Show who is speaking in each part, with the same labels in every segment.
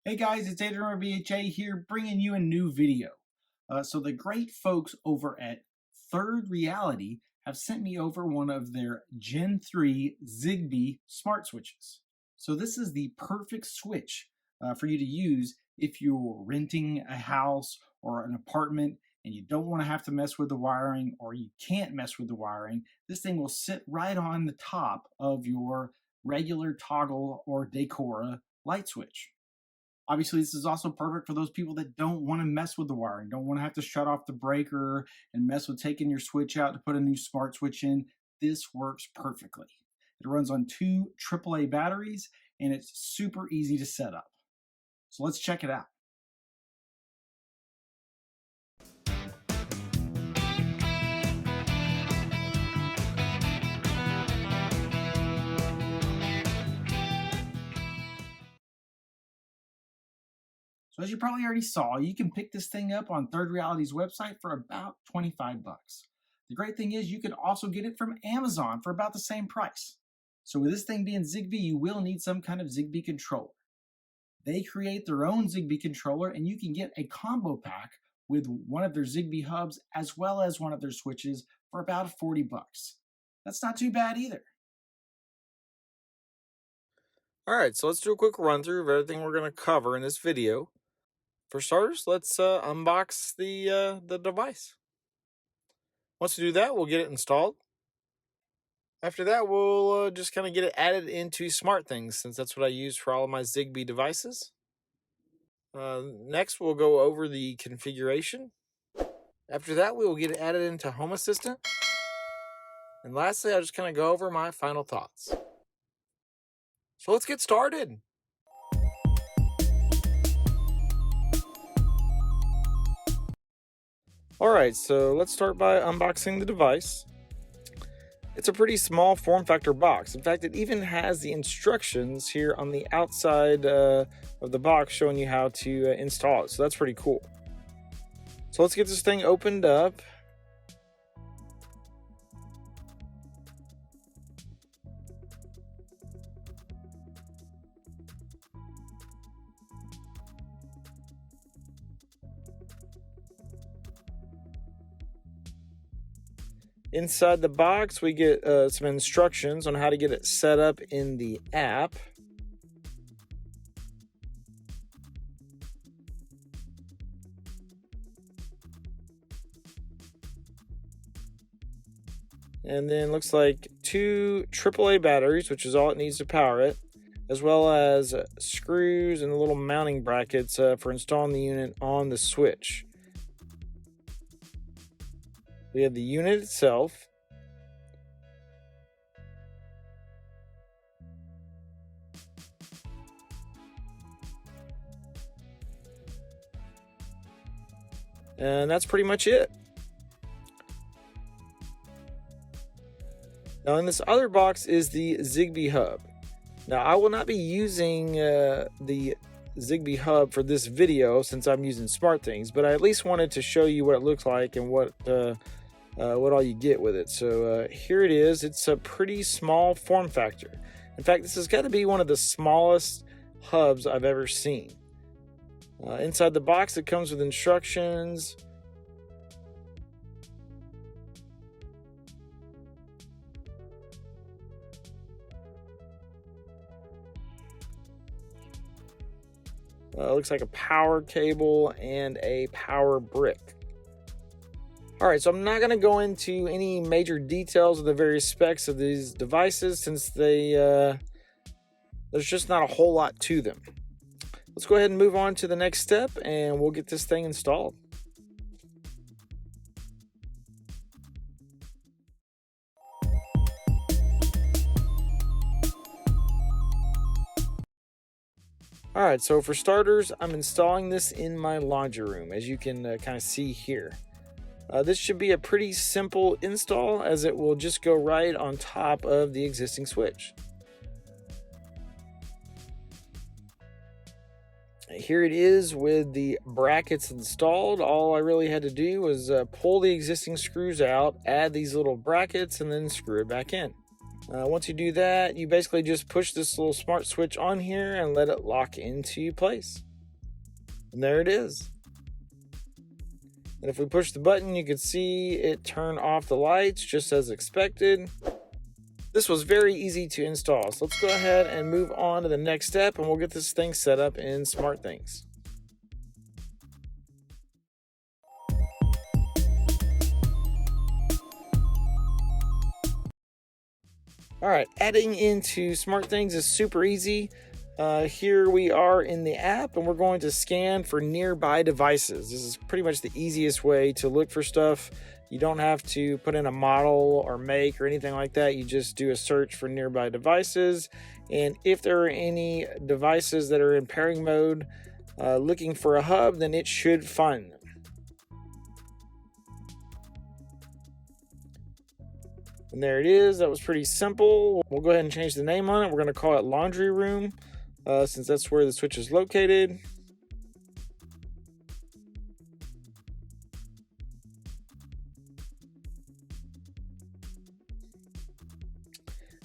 Speaker 1: Hey guys, it's Adrian BHA here bringing you a new video. So the great folks over at Third Reality have sent me over one of their Gen 3 zigbee smart switches. So this is the perfect switch for you to use if you're renting a house or an apartment and you don't want to have to mess with the wiring, or you can't mess with the wiring. This thing will sit right on the top of your regular toggle or Decora light switch. Obviously, this is also perfect for those people that don't want to mess with the wiring, don't want to have to shut off the breaker and mess with taking your switch out to put a new smart switch in. This works perfectly. It runs on 2 AAA batteries and it's super easy to set up. So let's check it out. So as you probably already saw, you can pick this thing up on Third Reality's website for about 25 bucks. The great thing is you can also get it from Amazon for about the same price. So with this thing being Zigbee, you will need some kind of Zigbee controller. They create their own Zigbee controller, and you can get a combo pack with one of their Zigbee hubs as well as one of their switches for about 40 bucks. That's not too bad either.
Speaker 2: All right, so let's do a quick run through of everything we're going to cover in this video. For starters, let's unbox the device. Once we do that, we'll get it installed. After that, we'll just kind of get it added into Smartthings, since that's what I use for all of my Zigbee devices. Next, we'll go over the configuration. After that, we will get it added into Home Assistant. And lastly, I'll just kind of go over my final thoughts. So let's get started. Alright, so let's start by unboxing the device. It's a pretty small form factor box. In fact, it even has the instructions here on the outside of the box showing you how to install it. So that's pretty cool. So let's get this thing opened up. Inside the box, we get some instructions on how to get it set up in the app. And then looks like 2 AAA batteries, which is all it needs to power it, as well as screws and the little mounting brackets for installing the unit on the switch. We have the unit itself. And that's pretty much it. Now in this other box is the Zigbee hub. Now I will not be using the Zigbee hub for this video since I'm using Smartthings, but I at least wanted to show you what it looks like and what all you get with it. So here it is. It's a pretty small form factor. In fact, this has got to be one of the smallest hubs I've ever seen. Inside the box, it comes with instructions. Looks like a power cable and a power brick. All right, so I'm not going to go into any major details of the various specs of these devices since there's just not a whole lot to them. Let's go ahead and move on to the next step and we'll get this thing installed. All right, so for starters, I'm installing this in my laundry room, as you can kind of see here. This should be a pretty simple install, as it will just go right on top of the existing switch. Here it is with the brackets installed. All I really had to do was pull the existing screws out, add these little brackets, and then screw it back in. Once you do that, you basically just push this little smart switch on here and let it lock into place. And there it is. And if we push the button, you can see it turn off the lights just as expected. This was very easy to install. So let's go ahead and move on to the next step, and we'll get this thing set up in Smartthings. All right, adding into Smartthings is super easy. Here we are in the app, and we're going to scan for nearby devices. This is pretty much the easiest way to look for stuff. You don't have to put in a model or make or anything like that. You just do a search for nearby devices. And if there are any devices that are in pairing mode looking for a hub, then it should find them. And there it is. That was pretty simple. We'll go ahead and change the name on it. We're going to call it Laundry Room since that's where the switch is located.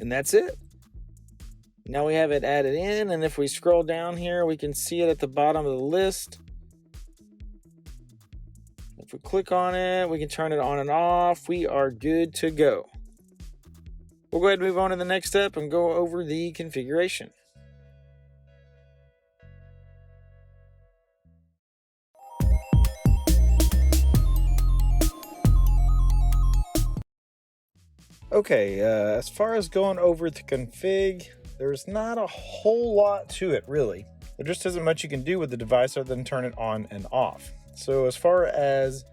Speaker 2: And that's it. Now we have it added in, and if we scroll down here, we can see it at the bottom of the list. If we click on it, we can turn it on and off. We are good to go. We'll go ahead and move on to the next step and go over the configuration. Okay, as far as going over the config, there's not a whole lot to it really. There just isn't much you can do with the device other than turn it on and off. So as far as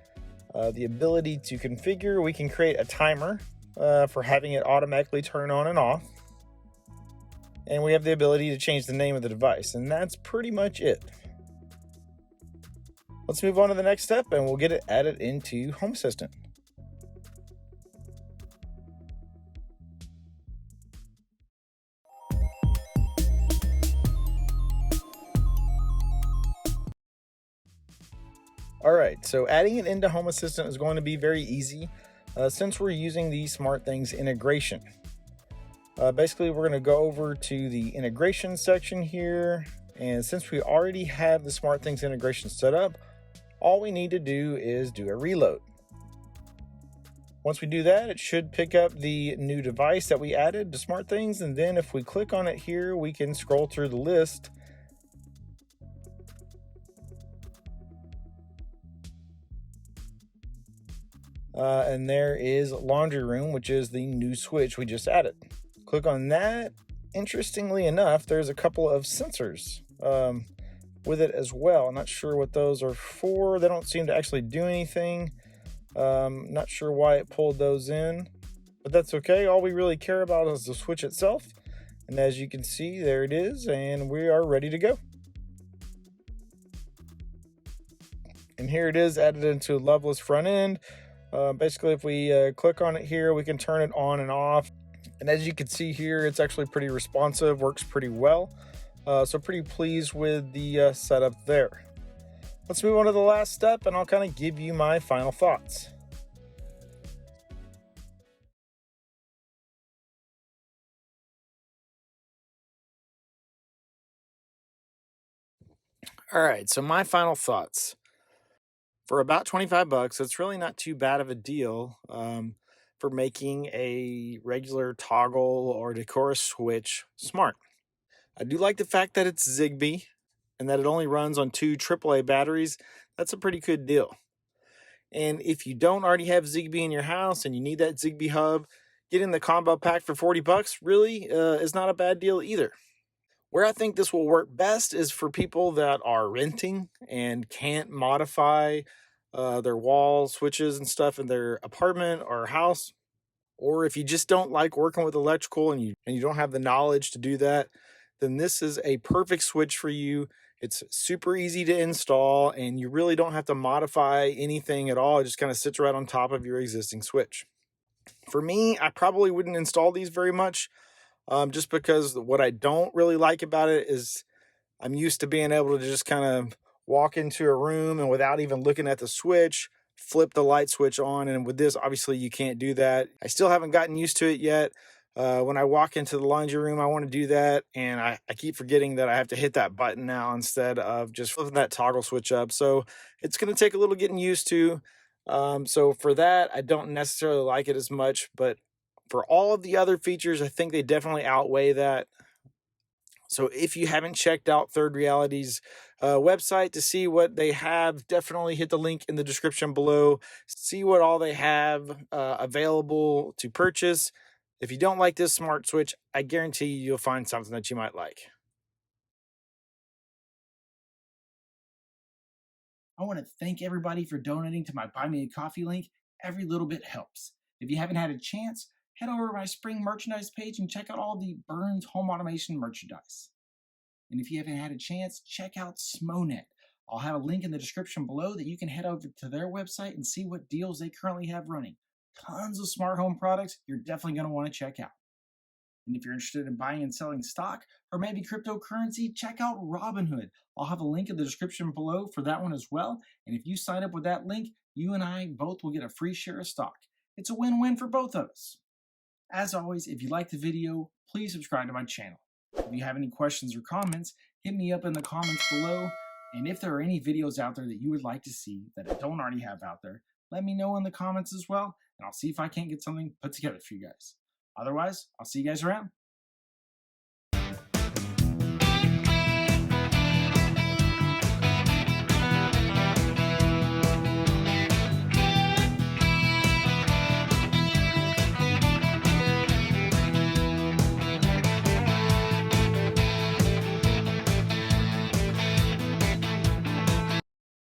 Speaker 2: the ability to configure, we can create a timer for having it automatically turn on and off. And we have the ability to change the name of the device, and that's pretty much it. Let's move on to the next step and we'll get it added into Home Assistant. All right, so adding it into Home Assistant is going to be very easy since we're using the Smartthings integration. Basically, we're going to go over to the integration section here, and since we already have the Smartthings integration set up, all we need to do is do a reload. Once we do that, it should pick up the new device that we added to Smartthings, and then if we click on it here, we can scroll through the list. And there is Laundry Room, which is the new switch we just added. Click on that. Interestingly enough, there's a couple of sensors with it as well. I'm not sure what those are for. They don't seem to actually do anything. Not sure why it pulled those in, but that's okay. All we really care about is the switch itself. And as you can see, there it is, and we are ready to go. And here it is added into a loveless front end. Basically, if we click on it here, we can turn it on and off. And as you can see here, it's actually pretty responsive, works pretty well. So pretty pleased with the setup there. Let's move on to the last step, and I'll kind of give you my final thoughts. All right, so my final thoughts. For about 25 bucks, it's really not too bad of a deal for making a regular toggle or Decora switch smart. I do like the fact that it's zigbee and that it only runs on 2 AAA batteries. That's a pretty good deal. And if you don't already have zigbee in your house and you need that zigbee hub, getting the combo pack for 40 bucks really is not a bad deal either. Where I think this will work best is for people that are renting and can't modify their wall switches and stuff in their apartment or house. Or if you just don't like working with electrical and you don't have the knowledge to do that, then this is a perfect switch for you. It's super easy to install and you really don't have to modify anything at all. It just kind of sits right on top of your existing switch. For me, I probably wouldn't install these very much. Just because what I don't really like about it is I'm used to being able to just kind of walk into a room and without even looking at the switch, flip the light switch on. And with this, obviously you can't do that. I still haven't gotten used to it yet, When I walk into the laundry room, I want to do that, and I keep forgetting that I have to hit that button now instead of just flipping that toggle switch up. So it's going to take a little getting used to. So for that, I don't necessarily like it as much, but for all of the other features, I think they definitely outweigh that. So if you haven't checked out Third Reality's website to see what they have, definitely hit the link in the description below. See what all they have available to purchase. If you don't like this smart switch, I guarantee you'll find something that you might like.
Speaker 1: I want to thank everybody for donating to my Buy Me a Coffee link. Every little bit helps. If you haven't had a chance, head over to my spring merchandise page and check out all the Burns home automation merchandise. And if you haven't had a chance, check out Smonet. I'll have a link in the description below that you can head over to their website and see what deals they currently have running. Tons of smart home products you're definitely going to want to check out. And if you're interested in buying and selling stock or maybe cryptocurrency, check out Robinhood. I'll have a link in the description below for that one as well. And if you sign up with that link, you and I both will get a free share of stock. It's a win-win for both of us. As always, if you liked the video, please subscribe to my channel. If you have any questions or comments, hit me up in the comments below. And if there are any videos out there that you would like to see that I don't already have out there, let me know in the comments as well, and I'll see if I can't get something put together for you guys. Otherwise, I'll see you guys around.